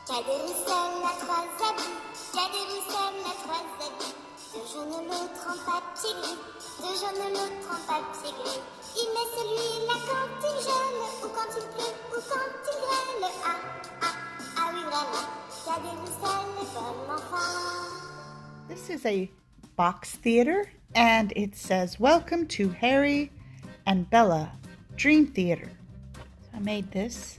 Qu'a des rousselles à trois habits, qu'a des rousselles à trois habits. De jaune l'autre en papier gris, de jaune l'autre en papier gris. Il met celui-là quand il gèle, ou quand il pleut, ou quand il grêle. Ah oui vraiment, qu'a des rousselles, bon enfant. This is a box theater, and it says, "Welcome to Harry and Bella Dream Theater." So I made this.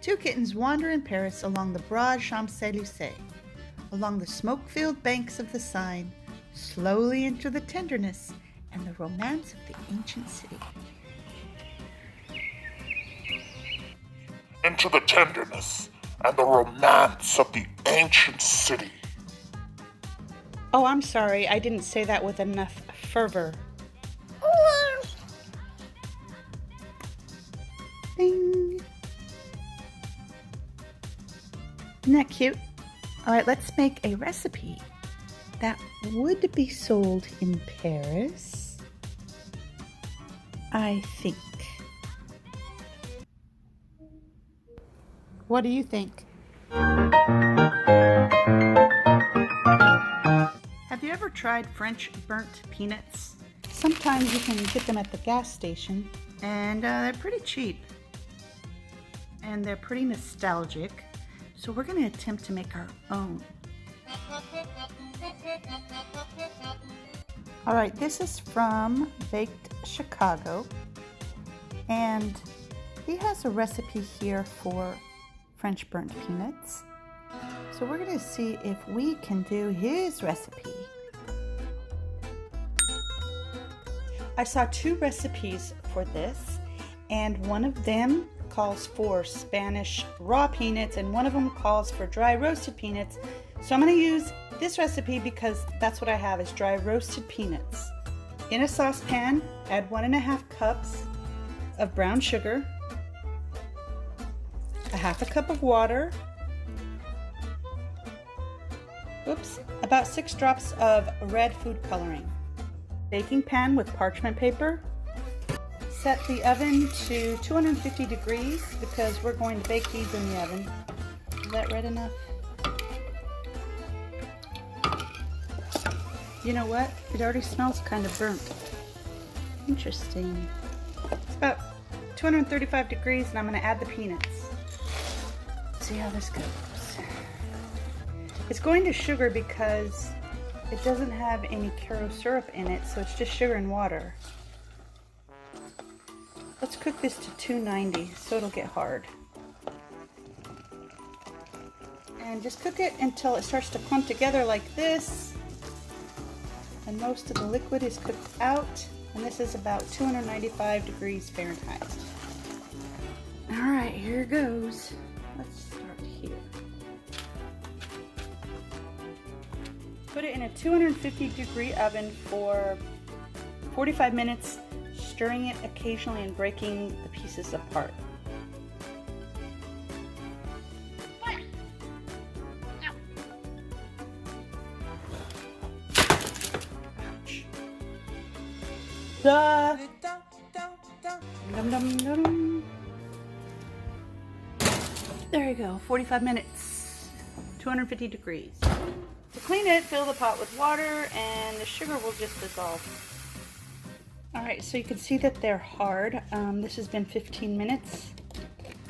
Two kittens wander in Paris along the broad Champs-Élysées, along the smoke-filled banks of the Seine, slowly into the tenderness and the romance of the ancient city. Into the tenderness and the romance of the ancient city. Oh, I'm sorry, I didn't say that with enough fervor. Ding! Isn't that cute? All right, let's make a recipe that would be sold in Paris, I think. What do you think? Have you ever tried French burnt peanuts? Sometimes you can get them at the gas station, and they're pretty cheap. And they're pretty nostalgic. So we're going to attempt to make our own. All right, this is from Baked Chicago, and he has a recipe here for French burnt peanuts. So we're going to see if we can do his recipe. I saw two recipes for this, and one of them calls for Spanish raw peanuts and one of them calls for dry roasted peanuts. So I'm going to use this recipe because that's what I have, is dry roasted peanuts. In a saucepan, add 1.5 cups of brown sugar, a 1/2 cup of water, about 6 drops of red food coloring. Baking pan with parchment paper. Set the oven to 250 degrees because we're going to bake these in the oven. Is that red enough? You know what? It already smells kind of burnt. Interesting. It's about 235 degrees and I'm going to add the peanuts. See how this goes. It's going to sugar because it doesn't have any Caro syrup in it, so it's just sugar and water. Let's cook this to 290 so it'll get hard. And just cook it until it starts to clump together like this. And most of the liquid is cooked out. And this is about 295 degrees Fahrenheit. Alright, here goes. Let's start here. Put it in a 250 degree oven for 45 minutes. Stirring it occasionally and breaking the pieces apart. Ouch. Duh. Dum, dum, dum. There you go, 45 minutes, 250 degrees. To clean it, fill the pot with water and the sugar will just dissolve. Alright, so you can see that they're hard. This has been 15 minutes.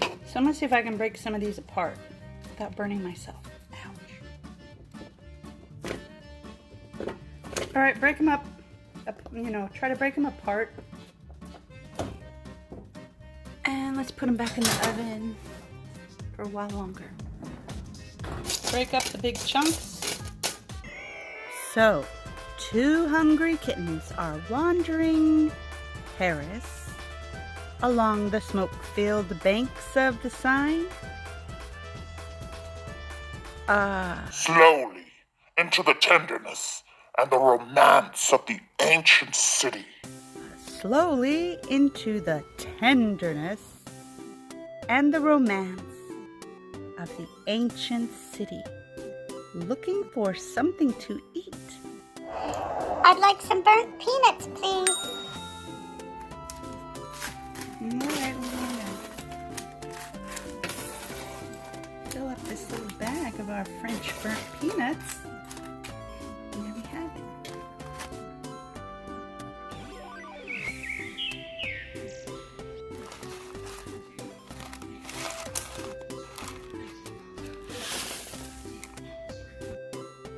So I'm going to see if I can break some of these apart without burning myself. Ouch. Alright, break them up. Try to break them apart. And let's put them back in the oven for a while longer. Break up the big chunks. So, two hungry kittens are wandering Paris along the smoke-filled banks of the Seine. Slowly into the tenderness and the romance of the ancient city. Slowly into the tenderness and the romance of the ancient city. Looking for something to eat. I'd like some burnt peanuts, please. Alright, our French burnt peanuts. And there we have it.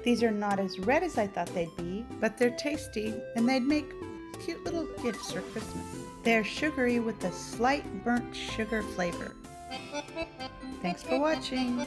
These are not as red as I thought they'd be, but they're tasty and they'd make cute little gifts for Christmas. They're sugary with a slight burnt sugar flavor. Thanks for watching.